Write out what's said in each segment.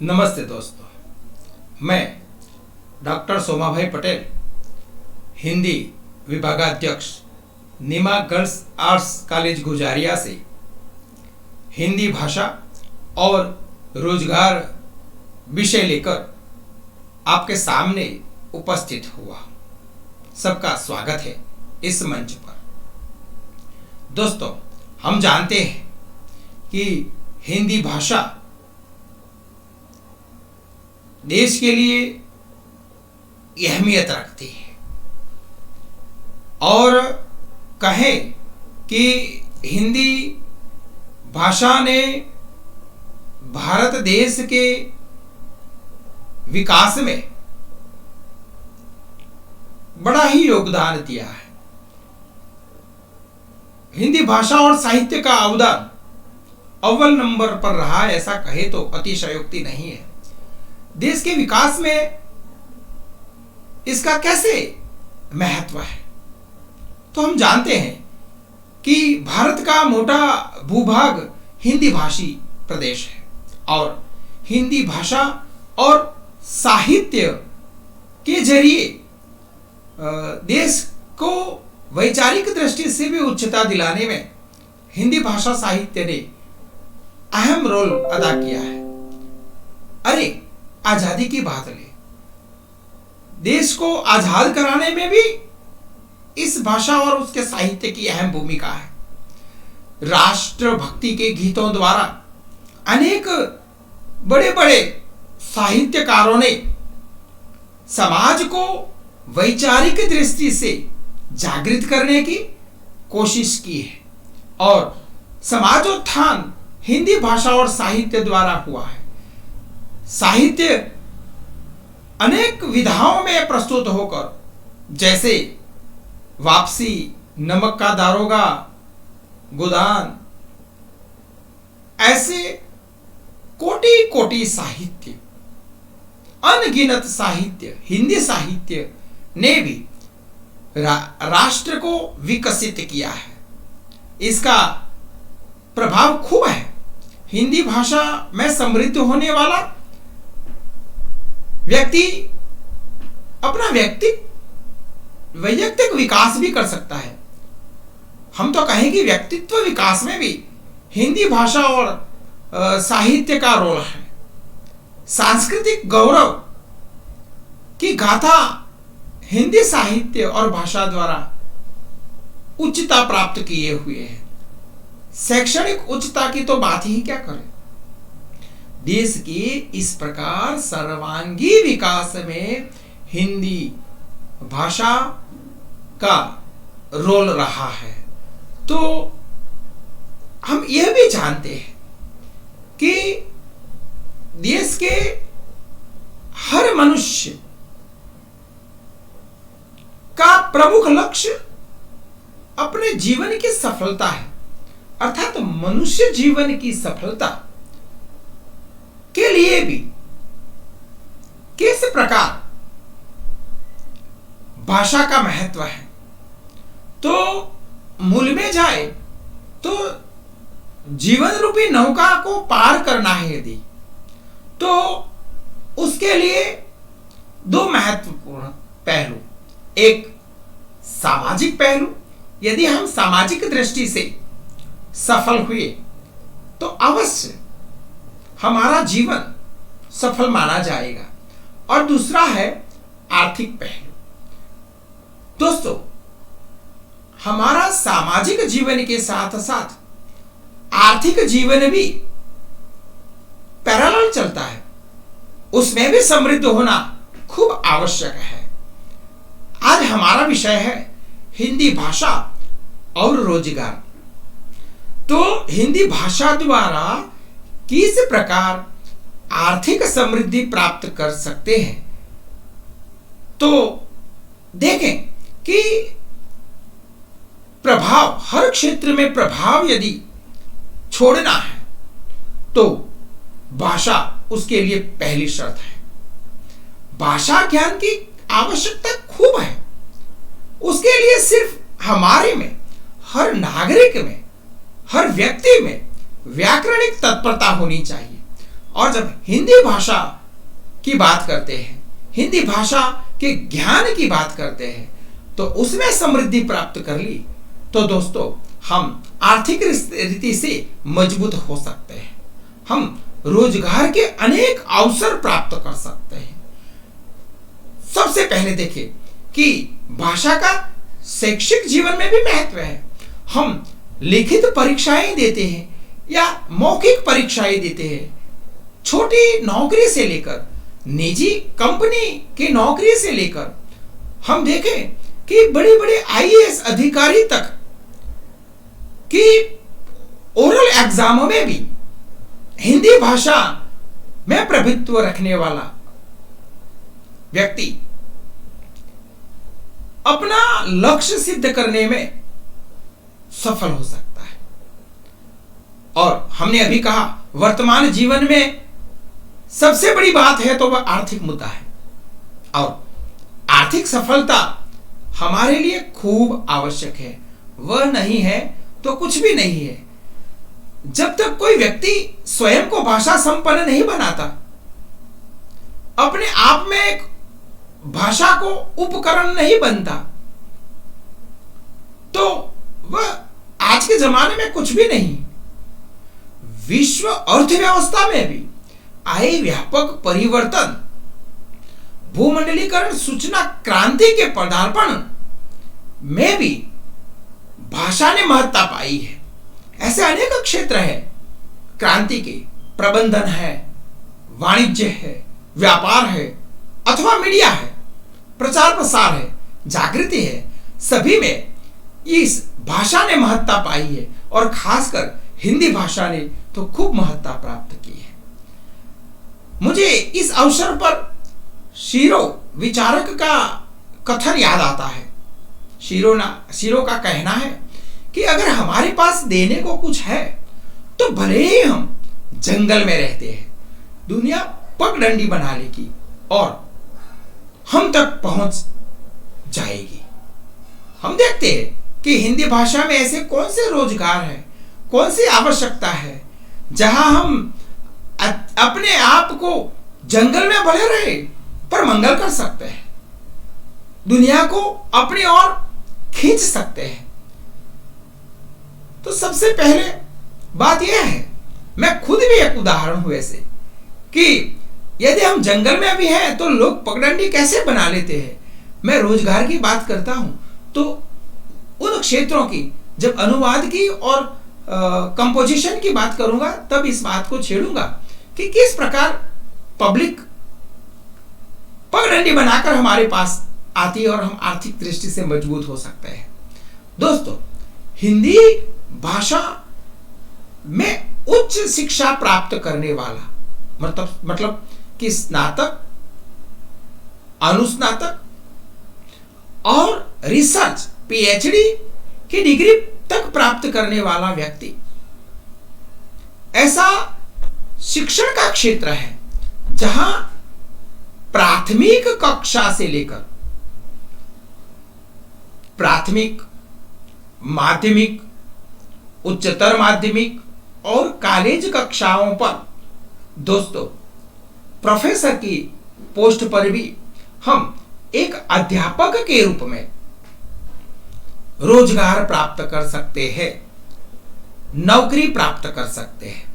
नमस्ते दोस्तों, मैं डॉक्टर सोमाभाई पटेल, हिंदी विभागाध्यक्ष नीमा गर्ल्स आर्ट्स कॉलेज गुजारिया से हिंदी भाषा और रोजगार विषय लेकर आपके सामने उपस्थित हुआ। सबका स्वागत है इस मंच पर। दोस्तों, हम जानते हैं कि हिंदी भाषा देश के लिए अहमियत रखती है और कहें कि हिंदी भाषा ने भारत देश के विकास में बड़ा ही योगदान दिया है। हिंदी भाषा और साहित्य का अवदान अव्वल नंबर पर रहा, ऐसा कहे तो अतिशयोक्ति नहीं है। देश के विकास में इसका कैसे महत्व है, तो हम जानते हैं कि भारत का मोटा भूभाग हिंदी भाषी प्रदेश है और हिंदी भाषा और साहित्य के जरिए देश को वैचारिक दृष्टि से भी उच्चता दिलाने में हिंदी भाषा साहित्य ने अहम रोल अदा किया है। अरे, आजादी की बात ले, देश को आजाद कराने में भी इस भाषा और उसके साहित्य की अहम भूमिका है। राष्ट्रभक्ति के गीतों द्वारा अनेक बड़े बड़े साहित्यकारों ने समाज को वैचारिक दृष्टि से जागृत करने की कोशिश की है और समाजोत्थान हिंदी भाषा और साहित्य द्वारा हुआ है। साहित्य अनेक विधाओं में प्रस्तुत होकर, जैसे वापसी, नमक का दारोगा, गोदान, ऐसे कोटि कोटि साहित्य, अनगिनत साहित्य, हिंदी साहित्य ने भी राष्ट्र को विकसित किया है। इसका प्रभाव खूब है। हिंदी भाषा में समृद्ध होने वाला व्यक्ति अपना वैयक्तिक विकास भी कर सकता है। हम तो कहें कि व्यक्तित्व विकास में भी हिंदी भाषा और साहित्य का रोल है। सांस्कृतिक गौरव की गाथा हिंदी साहित्य और भाषा द्वारा उच्चता प्राप्त किए हुए है। शैक्षणिक उच्चता की तो बात ही क्या करें। देश के इस प्रकार सर्वांगी विकास में हिंदी भाषा का रोल रहा है। तो हम यह भी जानते हैं कि देश के हर मनुष्य का प्रमुख लक्ष्य अपने जीवन की सफलता है, अर्थात मनुष्य जीवन की सफलता के लिए भी किस प्रकार भाषा का महत्व है। तो मूल में जाए तो जीवन रूपी नौका को पार करना है यदि, तो उसके लिए दो महत्वपूर्ण पहलू, एक सामाजिक पहलू। यदि हम सामाजिक दृष्टि से सफल हुए तो अवश्य हमारा जीवन सफल माना जाएगा। और दूसरा है आर्थिक पहलू। दोस्तों, हमारा सामाजिक जीवन के साथ साथ आर्थिक जीवन भी पैरेलल चलता है, उसमें भी समृद्ध होना खूब आवश्यक है। आज हमारा विषय है हिंदी भाषा और रोजगार। तो हिंदी भाषा द्वारा किस प्रकार आर्थिक समृद्धि प्राप्त कर सकते हैं, तो देखें कि प्रभाव, हर क्षेत्र में प्रभाव यदि छोड़ना है तो भाषा उसके लिए पहली शर्त है। भाषा ज्ञान की आवश्यकता खूब है। उसके लिए सिर्फ हमारे में, हर नागरिक में, हर व्यक्ति में व्याकरणिक तत्परता होनी चाहिए। और जब हिंदी भाषा की बात करते हैं, हिंदी भाषा के ज्ञान की बात करते हैं, तो उसमें समृद्धि प्राप्त कर ली तो दोस्तों हम आर्थिक रीति से मजबूत हो सकते हैं, हम रोजगार के अनेक अवसर प्राप्त कर सकते हैं। सबसे पहले देखें कि भाषा का शैक्षिक जीवन में भी महत्व है। हम लिखित परीक्षाएं देते हैं या मौखिक परीक्षाएं देते हैं, छोटी नौकरी से लेकर निजी कंपनी की नौकरी से लेकर हम देखें कि बड़े बड़े आईएएस अधिकारी तक कि ओरल एग्जामों में भी हिंदी भाषा में प्रभुत्व रखने वाला व्यक्ति अपना लक्ष्य सिद्ध करने में सफल हो सकता है। और हमने अभी कहा वर्तमान जीवन में सबसे बड़ी बात है तो वह आर्थिक मुद्दा है, और आर्थिक सफलता हमारे लिए खूब आवश्यक है। वह नहीं है तो कुछ भी नहीं है। जब तक कोई व्यक्ति स्वयं को भाषा संपन्न नहीं बनाता, अपने आप में एक भाषा को उपकरण नहीं बनता, तो वह आज के जमाने में कुछ भी नहीं। विश्व अर्थव्यवस्था में भी आए व्यापक परिवर्तन, भूमंडलीकरण, सूचना क्रांति के पदार्पण में भी भाषा ने महत्ता पाई है। ऐसे अनेक क्षेत्र है क्रांति के, प्रबंधन है, वाणिज्य है, व्यापार है, अथवा मीडिया है, प्रचार प्रसार है, जागृति है, सभी में इस भाषा ने महत्ता पाई है। और खासकर हिंदी भाषा ने तो खूब महत्ता प्राप्त की है। मुझे इस अवसर पर शीरो विचारक का कथन याद आता है। शीरो का कहना है कि अगर हमारे पास देने को कुछ है तो भले ही हम जंगल में रहते हैं, दुनिया पगडंडी बना लेगी और हम तक पहुंच जाएगी। हम देखते हैं कि हिंदी भाषा में ऐसे कौन से रोजगार है, कौन सी आवश्यकता है जहां हम अपने आप को जंगल में भले रहे पर मंगल कर सकते हैं, दुनिया को अपनी ओर खींच सकते हैं। तो सबसे पहले बात यह है, मैं खुद भी एक उदाहरण हूं ऐसे, कि यदि हम जंगल में भी हैं तो लोग पगडंडी कैसे बना लेते हैं। मैं रोजगार की बात करता हूं तो उन क्षेत्रों की, जब अनुवाद की और कंपोजिशन की बात करूंगा तब इस बात को छेड़ूंगा कि किस प्रकार पब्लिक पगडंडी बनाकर हमारे पास आती है और हम आर्थिक दृष्टि से मजबूत हो सकते हैं। दोस्तों, हिंदी भाषा में उच्च शिक्षा प्राप्त करने वाला मतलब कि स्नातक, अनुस्नातक और रिसर्च पीएचडी की डिग्री तक प्राप्त करने वाला व्यक्ति, ऐसा शिक्षण का क्षेत्र है जहां प्राथमिक कक्षा से लेकर प्राथमिक, माध्यमिक, उच्चतर माध्यमिक और कॉलेज कक्षाओं पर दोस्तों प्रोफेसर की पोस्ट पर भी हम एक अध्यापक के रूप में रोजगार प्राप्त कर सकते हैं, नौकरी प्राप्त कर सकते हैं।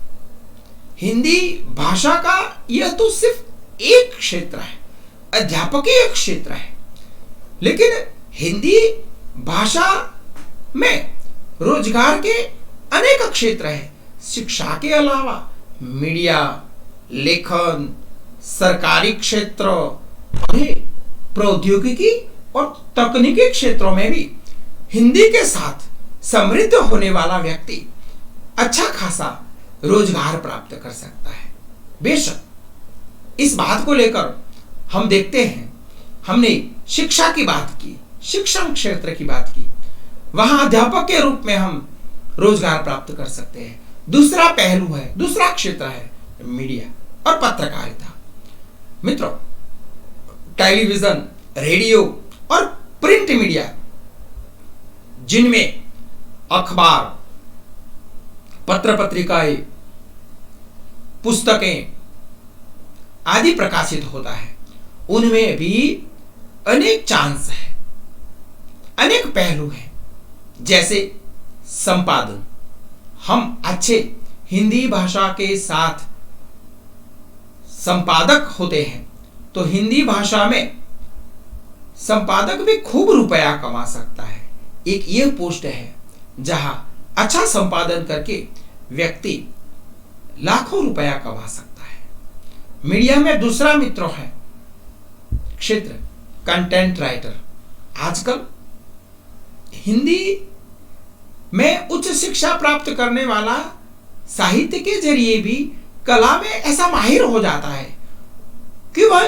हिंदी भाषा का यह तो सिर्फ एक क्षेत्र है, अध्यापकीय क्षेत्र है, लेकिन हिंदी भाषा में रोजगार के अनेक क्षेत्र हैं। शिक्षा के अलावा मीडिया, लेखन, सरकारी क्षेत्र और प्रौद्योगिकी और तकनीकी क्षेत्रों में भी हिंदी के साथ समृद्ध होने वाला व्यक्ति अच्छा खासा रोजगार प्राप्त कर सकता है। बेशक इस बात को लेकर हम देखते हैं, हमने शिक्षा की बात की, शिक्षण क्षेत्र की बात की, वहां अध्यापक के रूप में हम रोजगार प्राप्त कर सकते हैं। दूसरा पहलू है, दूसरा क्षेत्र है मीडिया और पत्रकारिता। मित्रों, टेलीविजन, रेडियो और प्रिंट मीडिया, जिनमें अखबार, पत्र पत्रिकाएं, पुस्तकें, आदि प्रकाशित होता है, उनमें भी अनेक चांस है, अनेक पहलू हैं। जैसे संपादन, हम अच्छे हिंदी भाषा के साथ संपादक होते हैं तो हिंदी भाषा में संपादक भी खूब रुपया कमा सकता है। एक ये पोस्ट है जहां अच्छा संपादन करके व्यक्ति लाखों रुपया कमा सकता है। मीडिया में दूसरा मित्र है क्षेत्र कंटेंट राइटर। आजकल हिंदी में उच्च शिक्षा प्राप्त करने वाला साहित्य के जरिए भी कला में ऐसा माहिर हो जाता है कि वह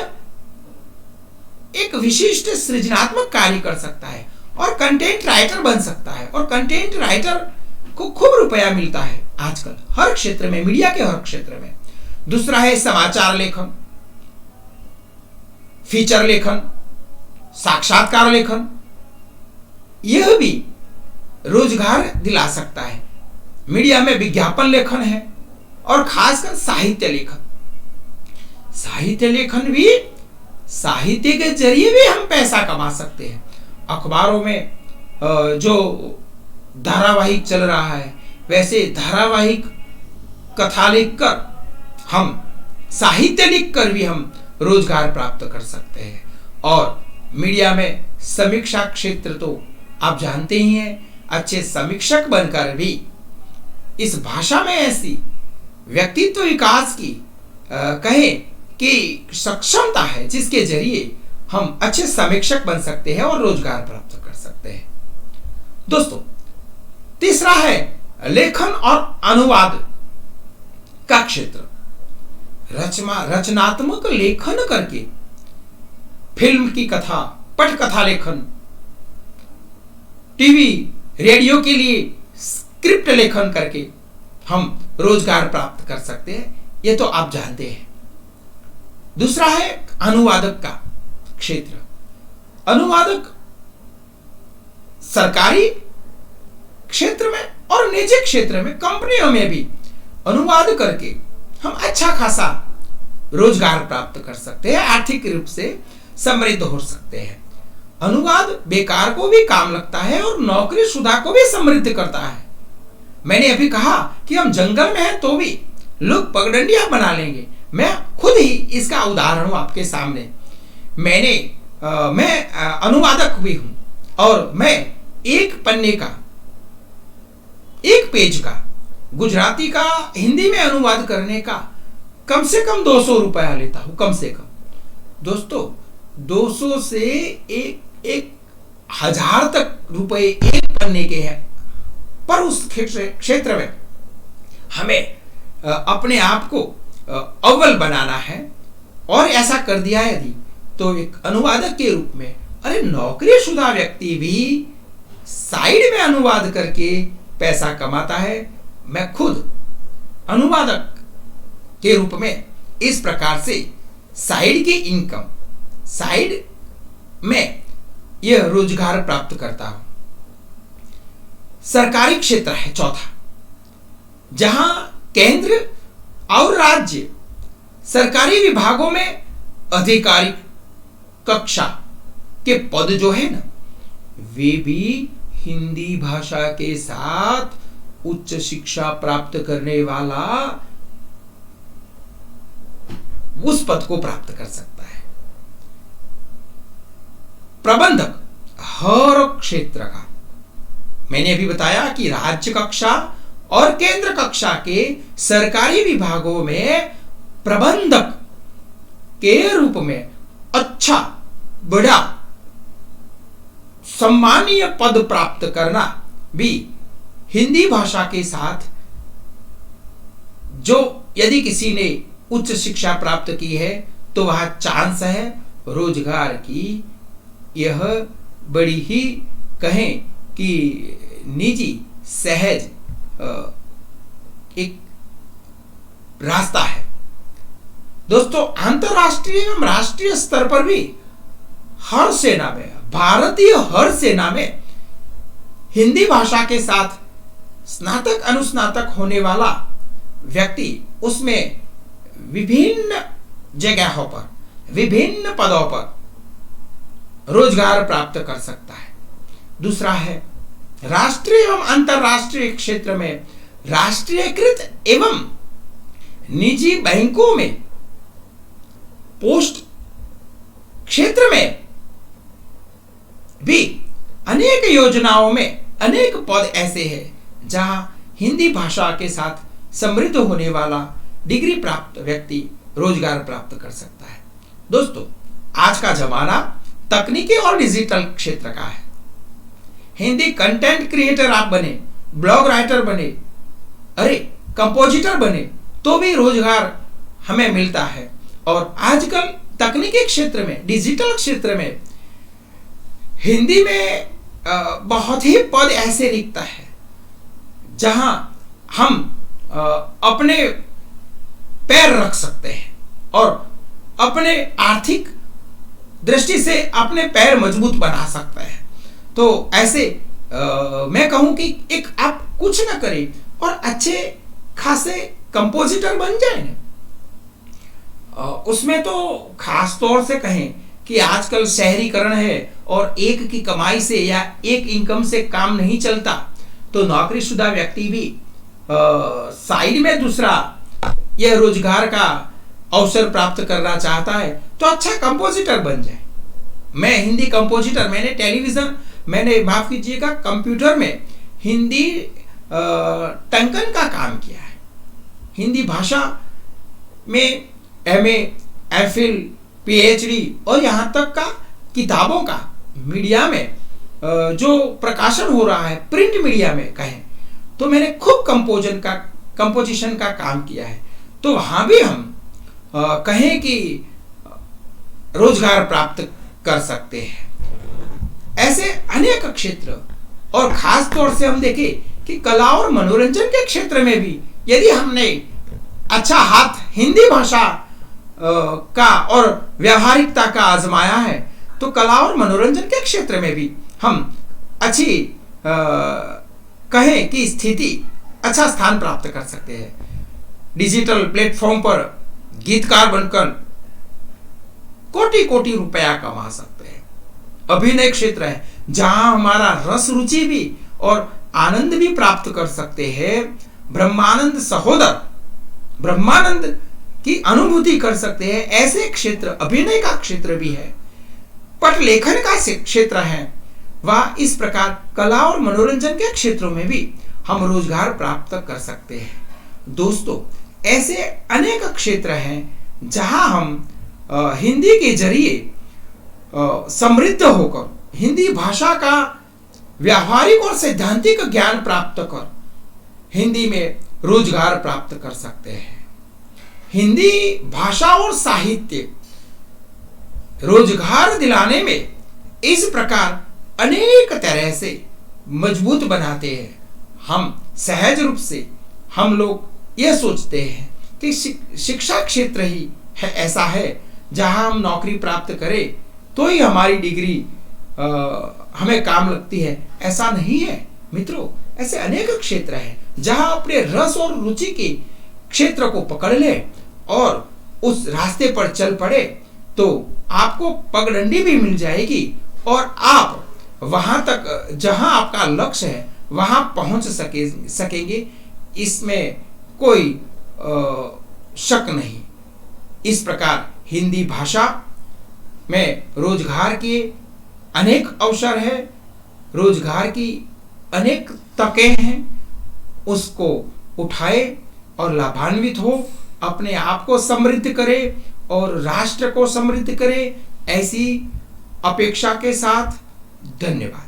एक विशिष्ट सृजनात्मक कार्य कर सकता है और कंटेंट राइटर बन सकता है, और कंटेंट राइटर को खूब रुपया मिलता है आजकल हर क्षेत्र में, मीडिया के हर क्षेत्र में। दूसरा है समाचार लेखन, फीचर लेखन, साक्षात्कार लेखन। यह भी रोजगार दिला सकता है। मीडिया में विज्ञापन लेखन है और खासकर साहित्य लेखन। साहित्य लेखन भी, साहित्य के जरिए भी हम पैसा कमा सकते हैं। अखबारों में जो धारावाहिक चल रहा है, वैसे धारावाहिक कथा लिखकर, हम साहित्य लिखकर भी हम रोजगार प्राप्त कर सकते हैं। और मीडिया में समीक्षा क्षेत्र तो आप जानते ही हैं, अच्छे समीक्षक बनकर भी इस भाषा में ऐसी व्यक्तित्व विकास की कहें कि सक्षमता है जिसके जरिए हम अच्छे समीक्षक बन सकते हैं और रोजगार प्राप्त कर सकते हैं। दोस्तों, तीसरा है लेखन और अनुवाद का क्षेत्र। रचनात्मक लेखन करके फिल्म की कथा, पटकथा लेखन, टीवी रेडियो के लिए स्क्रिप्ट लेखन करके हम रोजगार प्राप्त कर सकते हैं। ये तो आप जानते हैं। दूसरा है अनुवादक का क्षेत्र। अनुवादक सरकारी क्षेत्र में और निजी क्षेत्र में, कंपनियों में भी अनुवाद करके हम अच्छा खासा रोजगार प्राप्त कर सकते हैं, आर्थिक रूप से समृद्ध हो सकते हैं। अनुवाद बेकार को भी काम लगता है और नौकरीशुदा को भी समृद्ध करता है। मैंने अभी कहा कि हम जंगल में हैं तो भी लोग पगडंडियां बना लेंगे। मैं खुद ही इसका उदाहरण हूं आपके सामने। मैं अनुवादक भी हूं और मैं एक पन्ने का, एक पेज का गुजराती का हिंदी में अनुवाद करने का कम से कम 200 रुपया लेता हूं, कम से कम। दोस्तों, 200 से एक हजार तक रुपए एक पन्ने के हैं, पर उस क्षेत्र में हमें अपने आप को अव्वल बनाना है। और ऐसा कर दिया यदि, तो एक अनुवादक के रूप में, अरे नौकरीशुदा व्यक्ति भी साइड में अनुवाद करके पैसा कमाता है। मैं खुद अनुवादक के रूप में इस प्रकार से साइड की इनकम, साइड में यह रोजगार प्राप्त करता हूं। सरकारी क्षेत्र है चौथा, जहां केंद्र और राज्य सरकारी विभागों में अधिकारी कक्षा के पद जो है ना, वे भी हिंदी भाषा के साथ उच्च शिक्षा प्राप्त करने वाला उस पद को प्राप्त कर सकता है। प्रबंधक हर क्षेत्र का, मैंने अभी बताया कि राज्य कक्षा और केंद्र कक्षा के सरकारी विभागों में प्रबंधक के रूप में अच्छा बड़ा सम्मानीय पद प्राप्त करना भी हिंदी भाषा के साथ, जो यदि किसी ने उच्च शिक्षा प्राप्त की है तो वह चांस है रोजगार की। यह बड़ी ही कहें कि निजी सहज एक रास्ता है। दोस्तों, अंतरराष्ट्रीय एवं राष्ट्रीय स्तर पर भी हर सेना में, भारतीय हर सेना में हिंदी भाषा के साथ स्नातक अनुस्नातक होने वाला व्यक्ति उसमें विभिन्न जगहों पर, विभिन्न पदों पर रोजगार प्राप्त कर सकता है। दूसरा है राष्ट्रीय एवं अंतरराष्ट्रीय क्षेत्र में राष्ट्रीयकृत एवं निजी बैंकों में, पोस्ट क्षेत्र में भी अनेक योजनाओं में अनेक पद ऐसे हैं जहां हिंदी भाषा के साथ समृद्ध होने वाला डिग्री प्राप्त व्यक्ति रोजगार प्राप्त कर सकता है। दोस्तों, आज का जमाना तकनीकी और डिजिटल क्षेत्र का है। हिंदी कंटेंट क्रिएटर आप बने, ब्लॉग राइटर बने, अरे कंपोजिटर बने तो भी रोजगार हमें मिलता है। और आजकल तकनीकी क्षेत्र में, डिजिटल क्षेत्र में हिंदी में बहुत ही पद ऐसे रिक्त है जहां हम अपने पैर रख सकते हैं और अपने आर्थिक दृष्टि से अपने पैर मजबूत बना सकते हैं। तो ऐसे मैं कहूं कि एक आप कुछ ना करें और अच्छे खासे कंपोजिटर बन जाए ना। उसमें तो खास तौर से कहें कि आजकल शहरीकरण है और एक की कमाई से या एक इनकम से काम नहीं चलता, तो नौकरीशुदा व्यक्ति भी साइड में दूसरा यह रोजगार का अवसर प्राप्त करना चाहता है तो अच्छा कंपोजिटर बन जाए। मैं हिंदी कंपोजिटर, मैंने टेलीविजन, मैंने माफ कीजिएगा कंप्यूटर में हिंदी टंकन का काम किया है। हिंदी भाषा में MA, MPhil, PhD और यहाँ तक का किताबों का मीडिया में जो प्रकाशन हो रहा है, प्रिंट मीडिया में कहें तो मैंने खूब कंपोजिशन का काम किया है। तो वहाँ भी हम कहें कि रोजगार प्राप्त कर सकते हैं। ऐसे अनेक क्षेत्र, और खास तौर से हम देखें कि कला और मनोरंजन के क्षेत्र में भी यदि हमने अच्छा हाथ हिंदी भाषा का और व्यावहारिकता का आजमाया है तो कला और मनोरंजन के क्षेत्र में भी हम अच्छी कहें कि स्थिति, अच्छा स्थान प्राप्त कर सकते हैं। डिजिटल प्लेटफॉर्म पर गीतकार बनकर कोटि कोटि रुपया कमा सकते हैं। अभिनय क्षेत्र है जहां हमारा रस रुचि भी और आनंद भी प्राप्त कर सकते हैं। ब्रह्मानंद सहोदर, ब्रह्मानंद की अनुभूति कर सकते हैं। ऐसे क्षेत्र अभिनय का क्षेत्र भी है, पट लेखन का क्षेत्र है। वह इस प्रकार कला और मनोरंजन के क्षेत्रों में भी हम रोजगार प्राप्त कर सकते हैं। दोस्तों, ऐसे अनेक क्षेत्र हैं जहां हम हिंदी के जरिए समृद्ध होकर हिंदी भाषा का व्यावहारिक और सैद्धांतिक ज्ञान प्राप्त कर हिंदी में रोजगार प्राप्त कर सकते हैं। हिंदी भाषा और साहित्य रोजगार दिलाने में इस प्रकार अनेक तरह से मजबूत बनाते हैं। हम सहज रूप से हम लोग यह सोचते हैं कि शिक्षा क्षेत्र ही है ऐसा है जहां हम नौकरी प्राप्त करें तो ही हमारी डिग्री हमें काम लगती है। ऐसा नहीं है मित्रों, ऐसे अनेक क्षेत्र हैं जहां अपने रस और रुचि के क्षेत्र को पकड़ ले और उस रास्ते पर चल पड़े तो आपको पगडंडी भी मिल जाएगी और आप वहां तक जहां आपका लक्ष्य है वहां पहुंच सकेंगे। इसमें कोई शक नहीं। इस प्रकार हिंदी भाषा में रोजगार के अनेक अवसर है, रोजगार की अनेक तकें हैं। उसको उठाए और लाभान्वित हो, अपने आप को समृद्ध करे और राष्ट्र को समृद्ध करे, ऐसी अपेक्षा के साथ धन्यवाद।